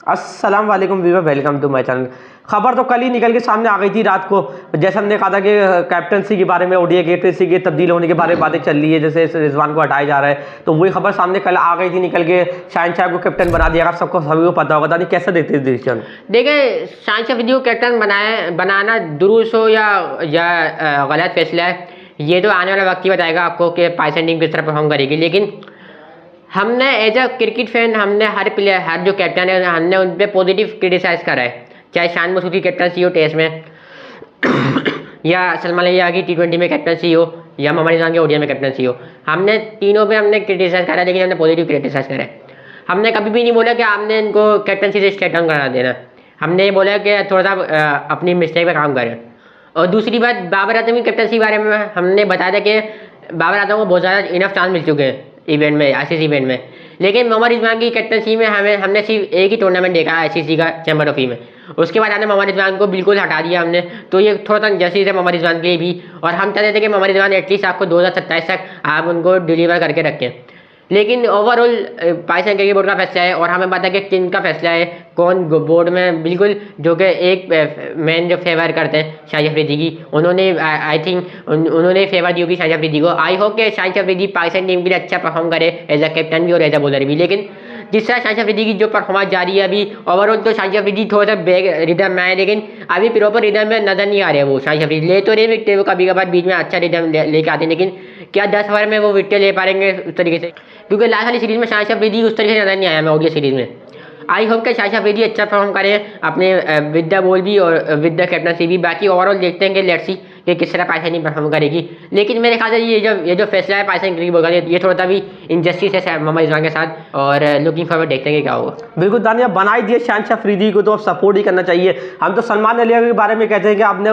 अस्सलाम वालेकुम viewer, welcome to my channel. खबर तो कल ही निकल के सामने आ गई थी रात को। जैसे हमने कहा था कि कैप्टनसी के बारे में, ओडीआई कैप्टनसी के तब्दील होने के बारे में बातें चल रही है, जैसे रिजवान को हटाया जा रहा है, तो वही खबर सामने कल आ गई थी निकल के। शाहिन शाह को कैप्टन बना दिया। आप सबको सभी को पता होगा। नहीं कैसे देते इस डिसीजन? देखिए, शाहिन शाह अफरीदी को कैप्टन बनाना दुरुस्त हो या गलत फैसला है, ये तो आने वाला वक्त ही बताएगा आपको कि पाकिस्तान टीम किस तरह परफॉर्म करेगी। लेकिन हमने एज अ क्रिकेट फैन हमने हर प्लेयर, हर जो कैप्टन है, हमने उन पर पॉजिटिव क्रिटिसाइज करा है। चाहे शान मसूद की कैप्टनसी हो टेस्ट में या सलमान अली की T20 में कैप्टनसी हो या मोहम्मद रिजवान की ओडीआई में कैप्टनसी हो, हमने तीनों पे हमने क्रिटिसाइज करा है, लेकिन हमने पॉजिटिव क्रिटिसाइज करा है। हमने कभी भी नहीं बोला कि आपने इनको कैप्टनसी से स्टेप डाउन करा देना। हमने ये बोला कि थोड़ा सा अपनी मिस्टेक पे काम करें। और दूसरी बात, बाबर आजम की कैप्टनसी के बारे में हमने बताया था कि बाबर आजम को बहुत ज़्यादा इनफ चांस मिल चुके हैं इवेंट में, आईसीसी इवेंट में। लेकिन मोहम्मद रिजवान की कैप्टनसी में हमने सिर्फ एक ही टूर्नामेंट देखा है आईसीसी का, चैम्बर ट्रॉफी में। उसके बाद हमने मोहम्मद रिजवान को बिल्कुल हटा दिया हमने। तो ये थोड़ा सा जैसे है मोहम्मद रिजवान के लिए भी, और हम चाहते थे कि मोहम्मद रिजवान एटलीस्ट आपको 2027 तक आप उनको डिलीवर करके रखें। लेकिन ओवरऑल पाकिस्तान क्रिकेट बोर्ड का फैसला है, और हमें पता है कि किन का फैसला है, कौन बोर्ड में बिल्कुल जो कि एक मैन जो फेवर करते हैं शाहिद अफरीदी की, उन्होंने आई थिंक उन्होंने फेवर दी होगी शाहिद अफरीदी को। आई होप कि शाहिद अफरीदी पाकिस्तान टीम के लिए अच्छा परफॉर्म करे एज अ कैप्टन भी और एज अ बॉलर भी। लेकिन जिस तरह शाहिद अफरीदी की जो परफॉर्मेंस जा रही है अभी, ओवरऑल तो शाहिद अफरीदी थोड़ा सा बैग रिदम में आए, लेकिन अभी प्रॉपर रिदम में नजर नहीं आ रहे वो। शाहिद अफरीदी ले तो रहे विकेट, वो कभी कभार बीच में अच्छा रिदम लेके आते हैं, लेकिन क्या 10 ओवर में वो विकेट ले पाएंगे उस तरीके से? क्योंकि लास्ट वाली सीरीज में शाहिद अफरीदी उस तरीके से नजर नहीं आया मैं ओडीआई सीरीज में। आई होप कि शाहिद अफरीदी अच्छा परफॉर्म करे अपने विद द बॉल भी और विद द कैप्टनसी भी। बाकी ओवरऑल देखते हैं कि लेट्स सी कि किस तरह पाकिस्तान परफॉर्म करेगी। लेकिन मेरे ख्याल से ये जो फैसला है पाकिस्तान क्रिकेट बोर्ड का, ये थोड़ा सा भी इनजस्टिस है मोहम्मद रिजवान के साथ, और लुकिंग फॉरवर्ड देखते हैं कि क्या होगा। बिल्कुल दानिया, बना ही दिए शाहिन शाह अफरीदी को तो अब सपोर्ट ही करना चाहिए। हम तो सलमान अली के बारे में कहते हैं कि आपने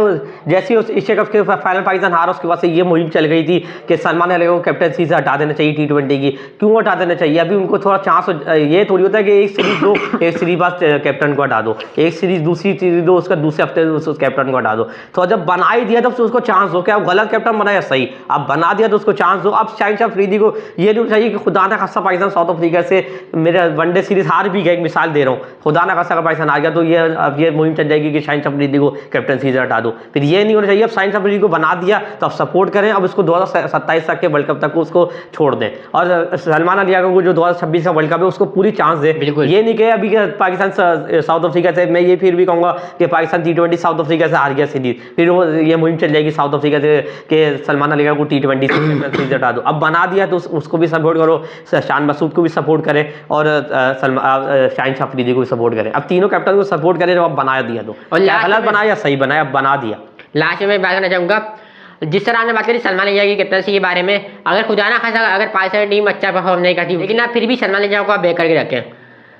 जैसे ही एशिया कप के फाइनल पाकिस्तान हारा, उसके बाद से ये मुहिम चल गई थी कि सलमान अली को कैप्टनसी से हटा देना चाहिए T20 की। क्यों हटा देना चाहिए? अभी उनको थोड़ा चांस, ये थोड़ी होता है कि एक सीरीज दो, एक सीरीज बाद कैप्टन को हटा दो, एक सीरीज दूसरी सीरीज दो, उसका दूसरे हफ्ते उस कैप्टन को हटा दो। तो जब बना ही दिया तो उसको चांस दो। क्या गलत कैप्टन बनाया? सही, अब बना दिया तो उसको चांस दो। अब शाहिन शाह अफरीदी को ये नहीं चाहिए कि खुदा ना खासा पाकिस्तान साउथ अफ्रीका से मेरे वनडे सीरीज हार भी गए, मिसाल दे रहा हूँ, खुदा ना खासा पाकिस्तान आ गया तो अब ये मुहिम चल जाएगी कि शाहिन शाह अफरीदी को कैप्टनसी से हटा दो। फिर ये नहीं होना चाहिए। अब शाहिन शाह अफरीदी को बना दिया तो अब सपोर्ट करें। अब उसको 2027 तक के वर्ल्ड कप तक को उसको छोड़ दें, और सलमान अली को जो 2026 का वर्ल्ड कप है उसको पूरी चांस दे। ये नहीं कहे अभी पाकिस्तान साउथ अफ्रीका से। मैं ये फिर भी कहूँगा कि पाकिस्तान T20 साउथ अफ्रीका से हार गया सीरीज, फिर वो ये मुहिम चल जाएगी साउथ अफ्रीका से कि सलमान अली को T20 से हटा दो। अब बना दिया तो उसको भी सपोर्ट करो, शान मसूद को भी सपोर्ट करें, और शाहिन शाह अफरीदी को भी सपोर्ट करें। अब तीनों कैप्टन को सपोर्ट करें। जब अब बना दिया तो, और गलत बनाया या सही बनाया, अब बना दिया। लास्ट में बात करना चाहूँगा, जिस तरह आपने बात करी सलमान अली की कैप्टनसी के बारे में, अगर खुदा ना खासा अगर पाकिस्तान टीम अच्छा परफॉर्म नहीं करती, लेकिन आप फिर भी सलमान अली को आप बैक करके रखें।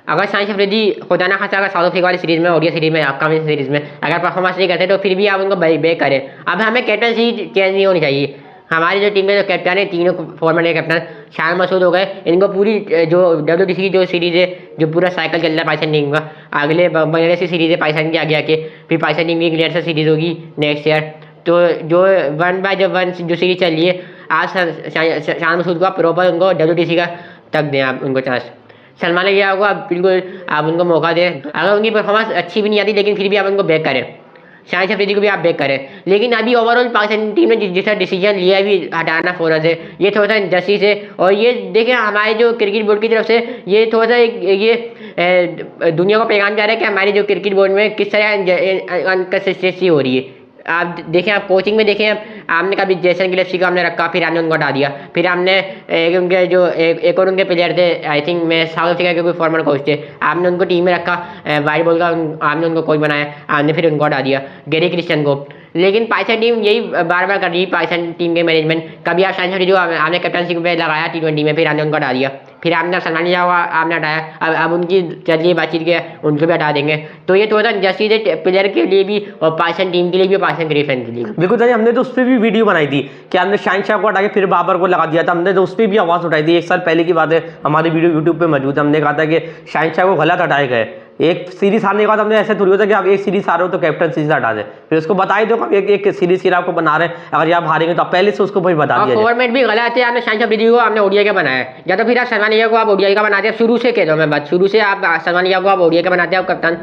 अगर शाहिन शाह अफरीदी खुदा ना खासा अगर साउथ अफ्रीका वाली सीरीज में, ओडीआई सीरीज में, अपकमिंग सीरीज में अगर परफॉर्मेंस नहीं करते तो फिर भी आप उनको बैक करें। अब हमें कैप्टनसी चेंज नहीं होनी चाहिए। हमारी जो टीम में जो कैप्टन है, तीनों फॉर्मेट के कैप्टन शान मसूद हो गए, इनको पूरी जो WBC की जो सीरीज है, जो पूरा साइकिल चल रहा है पाकिस्तान टीम का, अगले बांग्लादेश की सीरीज है पाकिस्तान की आगे आके, फिर पाकिस्तान टीम की इंग्लैंड से सीरीज होगी नेक्स्ट ईयर। तो जो 1/1 जो सीरीज चल रही है, आज शान मसूद को आप प्रॉपर उनको WBC का तक दें, आप उनको चांस। सलमान अली को आप बिल्कुल आप उनको मौका दें। अगर उनकी परफॉर्मेंस अच्छी भी नहीं आती, लेकिन फिर भी आप उनको बैक करें। शाहिन शाह अफरीदी को भी आप बैक करें। लेकिन अभी ओवरऑल पाकिस्तान टीम ने जिस डिसीजन लिया है भी हटाना फ़ौरन से, ये थोड़ा सा इंजस्टिस है। और ये देखें, हमारे जो क्रिकेट बोर्ड की तरफ से ये थोड़ा सा ये दुनिया को पैगाम जा रहा है कि हमारी जो क्रिकेट बोर्ड में किस तरह अनकंसिस्टेंसी हो रही है। आप देखें, आप कोचिंग में देखें, आपने कभी जैसन गिलेस्पी को हमने रखा, फिर हमने उनको हटा दिया। फिर हमने उनके जो एक और उनके प्लेयर थे, आई थिंक मैं साउथ अफ्रीका के कोई फॉर्मर कोच थे, आपने उनको टीम में रखा, वाइट बॉल का आपने उनको कोच बनाया, आपने फिर उनको हटा दिया, गैरी क्रिस्टियन को। लेकिन पाकिस्तान टीम यही बार बार कर रही है, पाकिस्तान टीम के मैनेजमेंट। कभी आप शाहिन शाह अफरीदी को आपने कैप्टनसी पे लगाया T20 में, फिर आपने उनको हटा दिया, फिर आपने सलमान अली को आपने हटाया, अब उनकी चलिए बातचीत के उनको भी हटा देंगे। तो ये थोड़ा सा जस्टिस है प्लेयर के लिए भी, और पाकिस्तान टीम के लिए भी, और पाकिस्तान क्रिकेट फैन के लिए। बिल्कुल सही। हमने तो उस पर भी वीडियो बनाई थी कि हमने शाहिन शाह को हटा के फिर बाबर को लगा दिया था। हमने तो उस पर भी आवाज़ उठाई थी, 1 साल पहले की बात है, हमारी वीडियो यूट्यूब पे मौजूद है। हमने कहा था कि शाहिन शाह को गलत हटाए गए, एक सीरीज हारने के बाद हमने ऐसे थोड़ी होता कि आप एक सीरीज हारे हो तो कैप्टनसी से हटा दें, फिर उसको बता ही दो कि एक सीरीज ही आपको बना रहे हैं, अगर आप हारेंगे तो आप पहले से उसको भाई बता दिया। फॉर्मेट भी गलत है, आपने शान अफरीदी को आपने ओडीआई का बनाया है, या तो फिर आप सलमान अय्यर को आप ओडीआई का बनाते हैं, शुरू से कह दो मैं बात, शुरू से आप सलमान अय्यर को आप ओडीआई का बनाते हैं आप कप्तान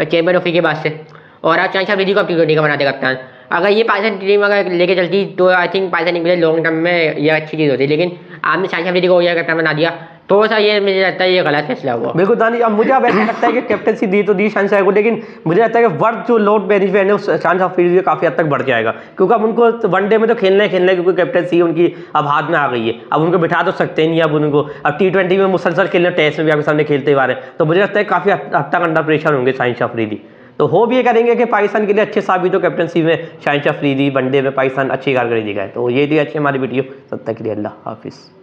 चेयरमैन ऑफी के बाद से, और आप शान अफरीदी को आप टी20 का बनाते कप्तान। अगर ये पाकिस्तान टीम अगर लेके चलती तो आई थिंक पाकिस्तान टीम के लिए लॉन्ग टर्म में ये अच्छी चीज़ होती, लेकिन आपने शान अफरीदी को ओडीआई कप्तान बना दिया, तो सा ये मुझे लगता है ये गलत फैसला हुआ। बिल्कुल दानी, अब मुझे अब ऐसा लगता है कि कैप्टनसी दी तो दी शान शाह को, लेकिन मुझे लगता है कि वर्क जो लोड बेनिफिट है उस शान अफरीदी काफ़ी हद तक बढ़ जाएगा, क्योंकि अब उनको वनडे में तो खेलना है क्योंकि कैप्टनसी उनकी अब हाथ में आ गई है, अब उनको बिठा तो सकते नहीं, अब उनको अब टी20 में मुसलसल खेलने, टेस्ट में भी आपके सामने खेलते हुए आ रहे हैं, तो मुझे लगता है काफ़ी हद तक अंडर प्रेशर होंगे शान अफरीदी। तो हो भी ये करेंगे कि पाकिस्तान के लिए अच्छे साबित हो कैप्टनसी में शान अफरीदी, वनडे में पाकिस्तान अच्छी कारकर्दगी दिखाए। तो ये थी अच्छी हमारी वीडियो, तब तक के लिए अल्लाह हाफिज़।